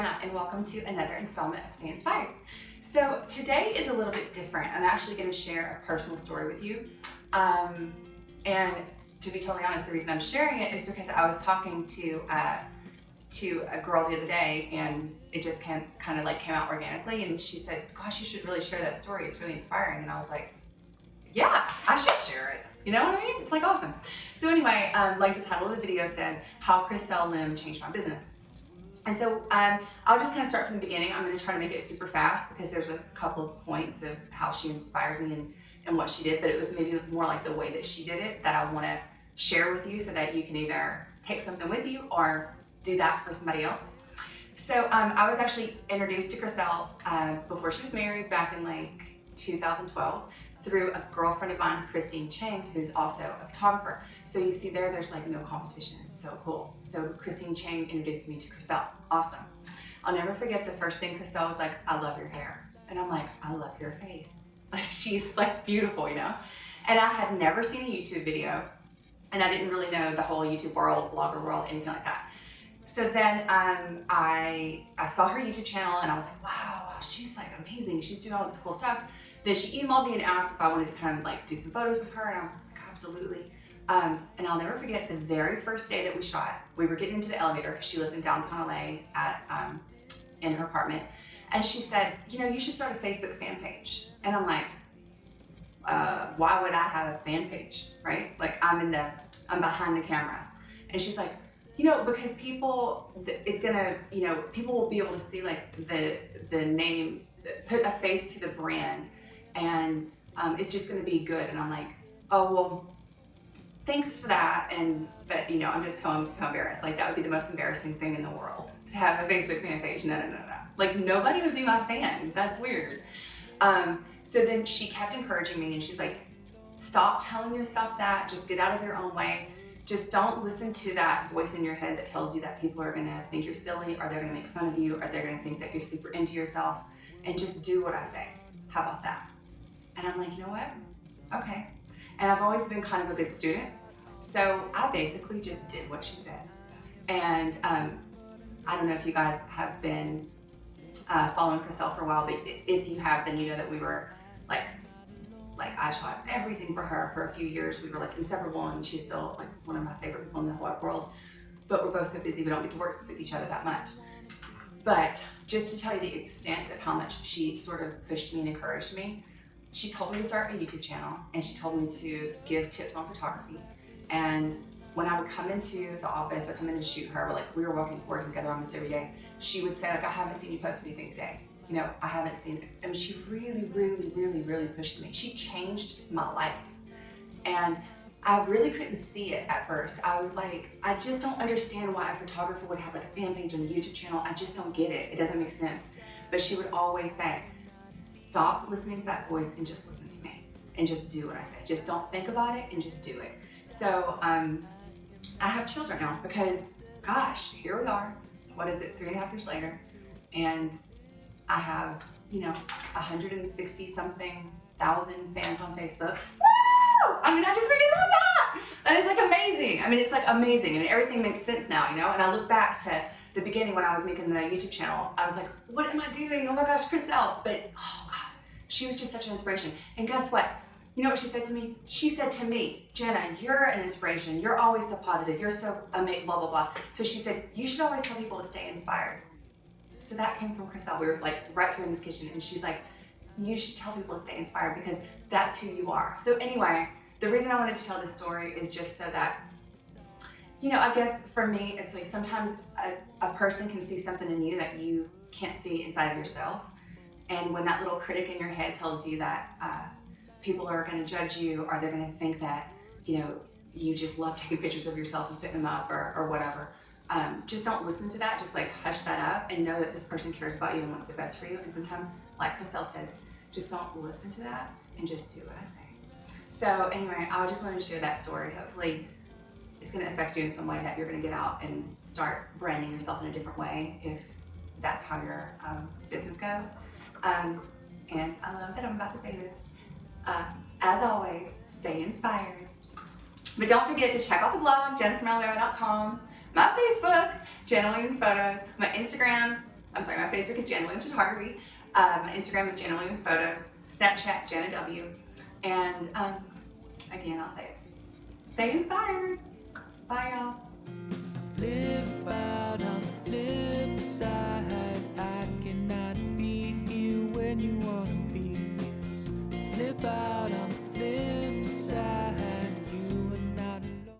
Jenna, and welcome to another installment of Stay Inspired. So today is a little bit different. I'm actually going to share a personal story with you. And to be totally honest, the reason I'm sharing it is because I was talking to a girl the other day, and it just kind of like came out organically, and she said, gosh, you should really share that story. It's really inspiring. And I was like, yeah, I should share it. You know what I mean? It's like awesome. So anyway, like the title of the video says, How Chriselle Lim Changed My Business. And so I'll just kind of start from the beginning. I'm going to try to make it super fast because there's a couple of points of how she inspired me and what she did, but it was maybe more like the way that she did it that I want to share with you so that you can either take something with you or do that for somebody else. So I was actually introduced to Chriselle before she was married back in like 2012 through a girlfriend of mine, Christine Chang, who's also a photographer. So you see there's like no competition. It's so cool. So Christine Chang introduced me to Chriselle. Awesome. I'll never forget the first thing Chriselle was like, I love your hair. And I'm like, I love your face. Like she's like beautiful, you know? And I had never seen a YouTube video, and I didn't really know the whole YouTube world, blogger world, anything like that. So then I saw her YouTube channel and I was like, wow, she's like amazing. She's doing all this cool stuff. Then she emailed me and asked if I wanted to come like do some photos of her, and I was like, absolutely. And I'll never forget the very first day that we shot. We were getting into the elevator because she lived in downtown LA in her apartment, and she said, you know, you should start a Facebook fan page. And I'm like, why would I have a fan page, right? Like I'm behind the camera. And she's like, you know, because people, it's gonna, you know, people will be able to see like the name, put a face to the brand, and it's just gonna be good. And I'm like, oh, well, thanks for that. But you know, I'm just so embarrassed. Like that would be the most embarrassing thing in the world to have a Facebook fan page. No. Like nobody would be my fan. That's weird. So then she kept encouraging me, and she's like, stop telling yourself that, just get out of your own way. Just don't listen to that voice in your head that tells you that people are gonna think you're silly, or they're gonna make fun of you, or they're gonna think that you're super into yourself, and just do what I say. How about that? And I'm like, you know what? Okay. And I've always been kind of a good student, so I basically just did what she said. And I don't know if you guys have been following Chriselle for a while, but if you have, then you know that we were like I shot everything for her for a few years. We were like inseparable, and she's still like one of my favorite people in the whole world, but we're both so busy we don't get to work with each other that much. But just to tell you the extent of how much she sort of pushed me and encouraged me, she told me to start a YouTube channel, and she told me to give tips on photography. And when I would come into the office or come in to shoot her, we were working together almost every day, she would say like, I haven't seen you post anything today. You know, I haven't seen it. I mean, she really pushed me. She changed my life. And I really couldn't see it at first. I was like, I just don't understand why a photographer would have like a fan page on the YouTube channel. I just don't get it. It doesn't make sense. But she would always say, stop listening to that voice and just listen to me and just do what I say. Just don't think about it and just do it. So I have chills right now because gosh, here we are. What is it, 3.5 years later? And I have, you know, 160 something thousand fans on Facebook. Woo! I mean, I just really love that. That is like amazing. I mean, it's like amazing, and everything makes sense now, you know? And I look back to the beginning when I was making the YouTube channel, I was like, what am I doing? Oh my gosh, Chriselle. But oh God, she was just such an inspiration. And guess what? You know what she said to me? She said to me, Jenna, you're an inspiration. You're always so positive. You're so amazing, blah, blah, blah. So she said, you should always tell people to stay inspired. So that came from Chriselle. We were like right here in this kitchen, and she's like, you should tell people to stay inspired because that's who you are. So anyway, the reason I wanted to tell this story is just so that, you know, I guess for me, it's like sometimes a person can see something in you that you can't see inside of yourself. And when that little critic in your head tells you that people are going to judge you, or they're going to think that, you know, you just love taking pictures of yourself and putting them up or whatever. Just don't listen to that. Just like hush that up and know that this person cares about you and wants the best for you. And sometimes, like Chriselle says, just don't listen to that and just do what I say. So anyway, I just wanted to share that story. Hopefully it's going to affect you in some way, that you're going to get out and start branding yourself in a different way if that's how your business goes. And I love that I'm about to say this. As always, stay inspired. But don't forget to check out the blog, JennaFromAlabama.com, my Facebook, Jenna Williams Photos, my Instagram, My Facebook is Jana Williams Photography. Instagram is Jana Williams Photos. Snapchat, Jana W. And again, I'll say it. Stay inspired. Bye, y'all. Flip out on the flip side.